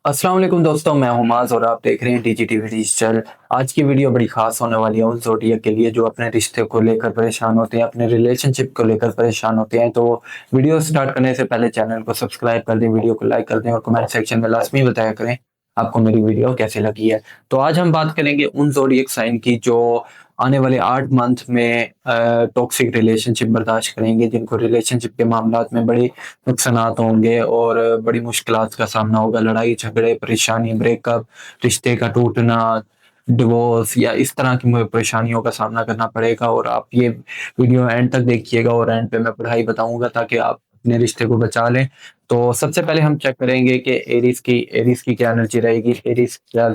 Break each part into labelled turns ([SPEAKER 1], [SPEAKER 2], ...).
[SPEAKER 1] अस्सलाम वालेकुम दोस्तों, मैं हुमाज़ और आप देख रहे हैं DGTV डिजिटल। आज की वीडियो बड़ी खास होने वाली है उन ज़ोडिएक के लिए जो अपने रिश्ते को लेकर परेशान होते हैं, अपने रिलेशनशिप को लेकर परेशान होते हैं। तो वीडियो स्टार्ट करने से पहले चैनल को सब्सक्राइब कर दें, वीडियो को लाइक कर दें और कमेंट सेक्शन में लाज़मी बताया करें आपको मेरी वीडियो कैसी लगी है। तो आज हम बात करेंगे उन ज़ोडिएक साइन की जो आने वाले 8 मंथ में टॉक्सिक रिलेशनशिप बर्दाश्त करेंगे, जिनको रिलेशनशिप के मामलात में बड़ी नुकसानात होंगे और बड़ी मुश्किलात का सामना होगा। लड़ाई झगड़े, परेशानी, ब्रेकअप, रिश्ते का टूटना, डिवोर्स या इस तरह की परेशानियों का सामना करना पड़ेगा। और आप ये वीडियो एंड तक देखिएगा और एंड पे मैं पढ़ाई बताऊंगा ताकि आप अपने रिश्ते को बचा लें। तो सबसे पहले हम चेक करेंगे कि एरीज की क्या एनर्जी रहेगी। एरीज क्या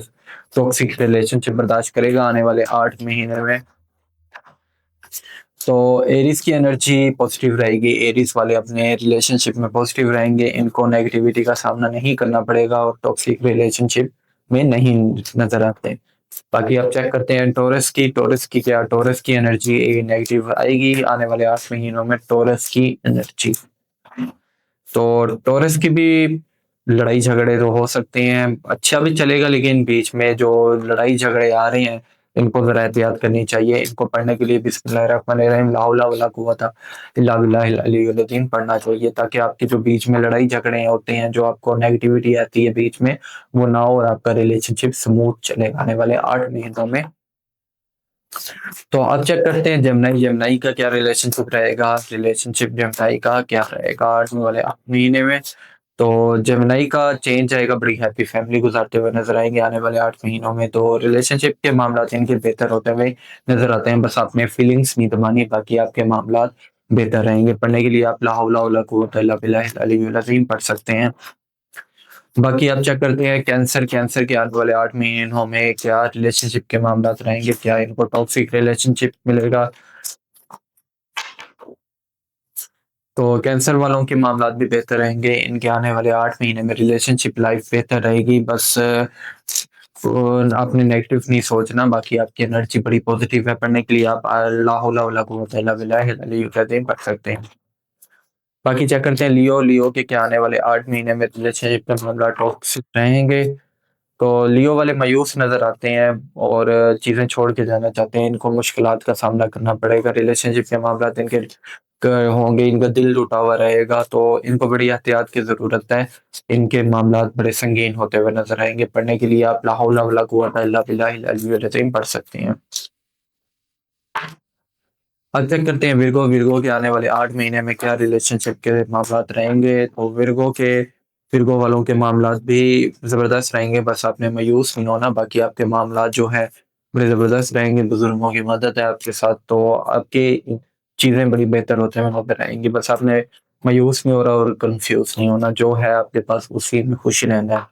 [SPEAKER 1] टॉक्सिक रिलेशनशिप बर्दाश्त करेगा आने वाले 8 महीने में। तो एरीज की एनर्जी पॉजिटिव रहेगी। एरीज वाले अपने रिलेशनशिप में पॉजिटिव रहेंगे, इनको नेगेटिविटी का सामना नहीं करना पड़ेगा और टॉक्सिक रिलेशनशिप में नहीं नजर आते। बाकी आप चेक करते हैं टोरस की एनर्जी नेगेटिव आएगी आने वाले 8 महीनों में। टोरस की एनर्जी, तो टोरस की भी लड़ाई झगड़े तो हो सकते हैं, अच्छा भी चलेगा, लेकिन बीच में जो लड़ाई झगड़े आ रहे हैं इनको जरा एहतियात करनी चाहिए। इनको पढ़ने के लिए बिस्मिल्लाहिर्रहमानिर्रहीम ला हौला वला कुव्वता इल्ला बिल्लाहिल अलीयुल अज़ीम पढ़ना चाहिए, ताकि आपके जो बीच में लड़ाई झगड़े होते हैं, जो आपको नेगेटिविटी आती है बीच में, वो ना हो और आपका रिलेशनशिप स्मूथ चलेगा आने वाले 8 महीनों में। तो अब चेक करते हैं जेमिनी। जेमिनी का क्या रिलेशनशिप जेमिनी का क्या रहेगा आने वाले 8 महीने में। तो जेमिनी का चेंज आएगा, बड़ी हैप्पी फैमिली गुजारते हुए नजर आएंगे आने वाले 8 महीनों में। तो रिलेशनशिप के मामला इनके बेहतर होते हुए नजर आते हैं, बस आपने फीलिंग्स नहीं दबानी, बाकी आपके मामला बेहतर रहेंगे। पढ़ने के लिए आप ला हौला वला कुव्वता इल्ला बिल्लाहिल अलीयुल अज़ीम पढ़ सकते हैं। बाकी आप चेक करते हैं कैंसर के आने वाले 8 महीनों में क्या रिलेशनशिप के मामला रहेंगे, क्या इनको टॉक्सिक रिलेशनशिप मिलेगा। तो कैंसर वालों के मामला भी बेहतर रहेंगे, इनके आने वाले 8 महीने में रिलेशनशिप लाइफ बेहतर रहेगी। बस आपने नेगेटिव नहीं सोचना, बाकी आपकी एनर्जी बड़ी पॉजिटिव है। पढ़ने के लिए आप ला हौला वला कुव्वता इल्ला बिल्लाहिल अलीयुल अज़ीम पढ़ सकते हैं। बाकी चेक करते हैं लियो के क्या आने वाले 8 महीने में रिलेशनशिप का मामला टॉक्सिक रहेंगे। तो लियो वाले मायूस नजर आते हैं और चीजें छोड़ के जाना चाहते हैं, इनको मुश्किलात का सामना करना पड़ेगा। रिलेशनशिप के मामला इनके होंगे, इनका दिल टूटा हुआ रहेगा, तो इनको बड़ी एहतियात की जरूरत है। इनके मामला बड़े संगीन होते हुए नजर आएंगे। पढ़ने के लिए आप ला हौला वला कुव्वता इल्ला बिल्लाहिल अलीयुल अज़ीम पढ़ सकते हैं। अब चेक करते हैं विर्गो के आने वाले 8 महीने में क्या रिलेशनशिप के मामला रहेंगे। तो विर्गो वालों के मामला भी जबरदस्त रहेंगे, बस आपने मायूस नहीं होना। बाकी आपके मामला जो है बड़े जबरदस्त रहेंगे, बुजुर्गों की मदद है आपके साथ, तो आपकी चीजें बड़ी बेहतर होते हुए नजर आएंगी। बस आपने मायूस नहीं हो रहा और कंफ्यूज नहीं होना, जो है आपके पास उसी में खुशी रहना है।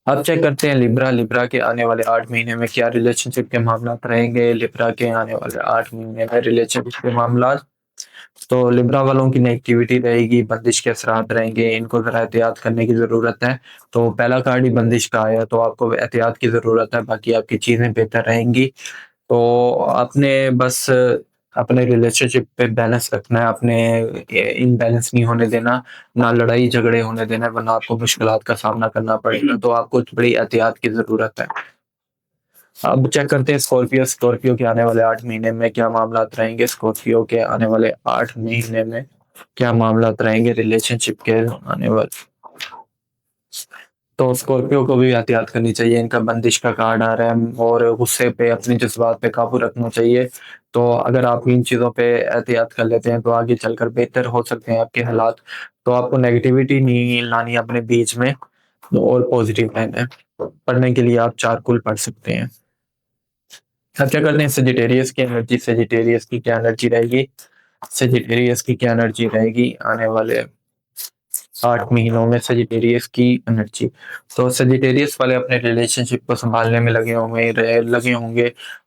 [SPEAKER 1] अब चेक करते हैं लिब्रा के आने वाले 8 महीने में क्या रिलेशनशिप के मामला रहेंगे। लिब्रा के आने वाले 8 महीने में रिलेशनशिप के मामला, तो लिब्रा वालों की नेगेटिविटी रहेगी, बंदिश के असरात रहेंगे, इनको जरा एहतियात करने की ज़रूरत है। तो पहला कार्ड ही बंदिश का आया, तो आपको एहतियात की ज़रूरत है, बाकी आपकी चीज़ें बेहतर रहेंगी। तो आपने बस अपने रिलेशनशिप पे बैलेंस रखना है, अपने इनबैलेंस नहीं होने देना, ना लड़ाई झगड़े होने देना, वरना आपको मुश्किलात का सामना करना पड़ेगा। तो आपको बड़ी एहतियात की ज़रूरत है। अब चेक करते हैं स्कॉर्पियो के आने वाले 8 महीने में क्या मामला रहेंगे। स्कॉर्पियो के आने वाले 8 महीने में क्या मामला रहेंगे रिलेशनशिप के आने वाले। तो स्कॉर्पियो को भी एहतियात करनी चाहिए, इनका बंदिश का कार्ड आ रहा है और गुस्से पे, अपने जज्बात पे काबू रखना चाहिए। तो अगर आप इन चीज़ों पे एहतियात कर लेते हैं तो आगे चलकर बेहतर हो सकते हैं आपके हालात। तो आपको नेगेटिविटी नहीं लानी अपने बीच में और पॉजिटिव रहना है। पढ़ने के लिए आप चारकुल पढ़ सकते हैं। अब क्या करते हैं सेजिटेरियस की क्या एनर्जी रहेगी। सेजिटेरियस की क्या एनर्जी रहेगी आने वाले 8 महीनों में। सेजिटेरियस की एनर्जी, तो सेजिटेरियस वाले अपने रिलेशनशिप को संभालने में लगे होंगे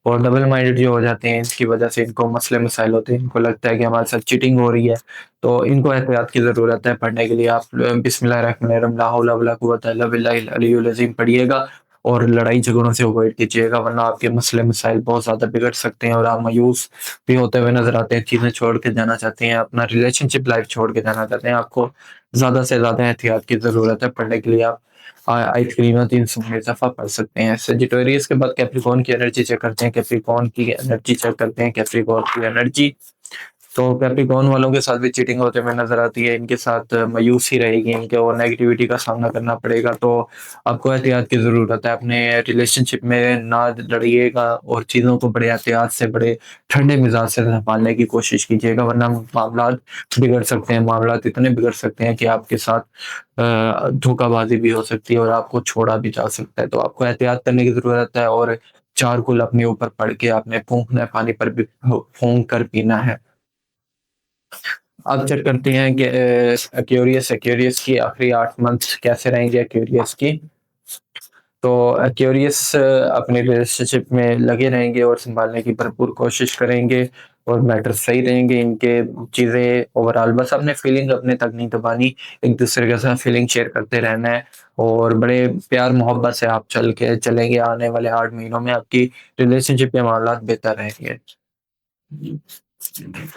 [SPEAKER 1] और डबल माइंडेड जो हो जाते हैं, इसकी वजह से इनको मसले मसाइल होते हैं, इनको लगता है कि हमारे साथ चीटिंग हो रही है। तो इनको एहतियात की ज़रूरत है। पढ़ने के लिए आप बिस्मिल्लाहिर्रहमानिर्रहीम ला हौला वला कुव्वता इल्ला बिल्लाहिल अलीयुल अज़ीम पढ़िएगा और लड़ाई झगड़ों से अवॉइड कीजिएगा, वरना आपके मसले मसाइल बहुत ज़्यादा बिगड़ सकते हैं और आप मायूस भी होते हुए नजर आते हैं, चीज़ें छोड़ के जाना चाहते हैं, अपना रिलेशनशिप लाइफ छोड़ के जाना चाहते हैं। आपको ज़्यादा से ज़्यादा एहतियात की ज़रूरत है। पढ़ने के लिए आप आइसक्रीम 300 दफ़ा पढ़ सकते हैं। सेजिटेरियस के बाद कैप्रिकॉर्न की एनर्जी चेक करते हैं, कैप्रिकॉर्न की एनर्जी चेक करते हैं, कैप्रिकॉर्न की एनर्जी। तो कैप्रिकॉर्न वालों के साथ भी चीटिंग होते हुए नजर आती है। इनके साथ मायूसी रहेगी, इनके और नेगेटिविटी का सामना करना पड़ेगा। तो आपको एहतियात की ज़रूरत है। अपने रिलेशनशिप में ना लड़िएगा और चीज़ों को बड़े एहतियात से, बड़े ठंडे मिजाज से संभालने की कोशिश कीजिएगा, वरना मामला बिगड़ सकते हैं। मामला इतने बिगड़ सकते हैं कि आपके साथ धोखाबाजी भी हो सकती है और आपको छोड़ा भी जा सकता है। तो आपको एहतियात करने की ज़रूरत है और चारकोल अपने ऊपर पड़ के आपने फूंकना है, पानी पर भी फूंक कर पीना है। अब चेक करते हैं कि एक्वेरियस एक्वेरियस की आखिरी 8 मंथ कैसे रहेंगे एक्वेरियस की। तो एक्वेरियस अपने रिलेशनशिप में लगे रहेंगे और संभालने की भरपूर कोशिश करेंगे और मैटर सही रहेंगे इनके। चीज़ें ओवरऑल बस अपने फीलिंग अपने तक नहीं दबानी, एक दूसरे के साथ फीलिंग शेयर करते रहना है और बड़े प्यार मोहब्बत से आप चल के चलेंगे। आने वाले 8 महीनों में आपकी रिलेशनशिप के मामला बेहतर रहेंगे।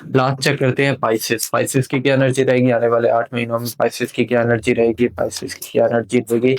[SPEAKER 1] लास्ट चेक करते हैं पाइसेस। पाइसेस की क्या एनर्जी रहेगी आने वाले 8 महीनों में? पाइसेस की क्या एनर्जी रहेगी? पाइसेस की क्या एनर्जी रहेगी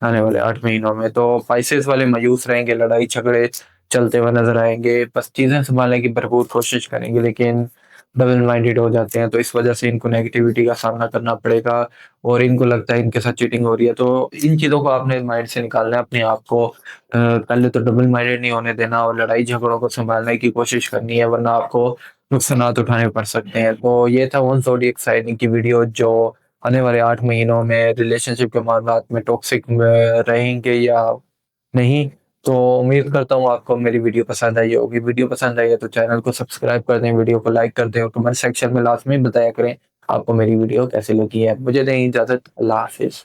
[SPEAKER 1] आने वाले 8 महीनों में? तो पाइसेस वाले मायूस रहेंगे, लड़ाई झगड़े चलते हुए नजर आएंगे, बस चीजें संभालने की भरपूर कोशिश करेंगे लेकिन डबल माइंडेड हो जाते हैं। तो इस वजह से इनको नेगेटिविटी का सामना करना पड़ेगा और इनको लगता है इनके साथ चीटिंग हो रही है। तो इन चीजों को आपने माइंड से निकालना है अपने आप को। पहले तो डबल माइंडेड नहीं होने देना और लड़ाई झगड़ों को संभालने की कोशिश करनी है, वरना आपको नुकसानात उठाने पड़ सकते हैं। तो ये था वन ज़ोडिएक साइन की वीडियो जो आने वाले 8 महीनों में रिलेशनशिप के मामलात में टॉक्सिक रहेंगे या नहीं। तो उम्मीद करता हूँ आपको मेरी वीडियो पसंद आई होगी। वीडियो पसंद आई है तो चैनल को सब्सक्राइब कर दें, वीडियो को लाइक कर दें और कमेंट सेक्शन में लास्ट में बताया करें आपको मेरी वीडियो कैसी लगी है। मुझे दें इजाज़त। अल्लाह हाफिज़।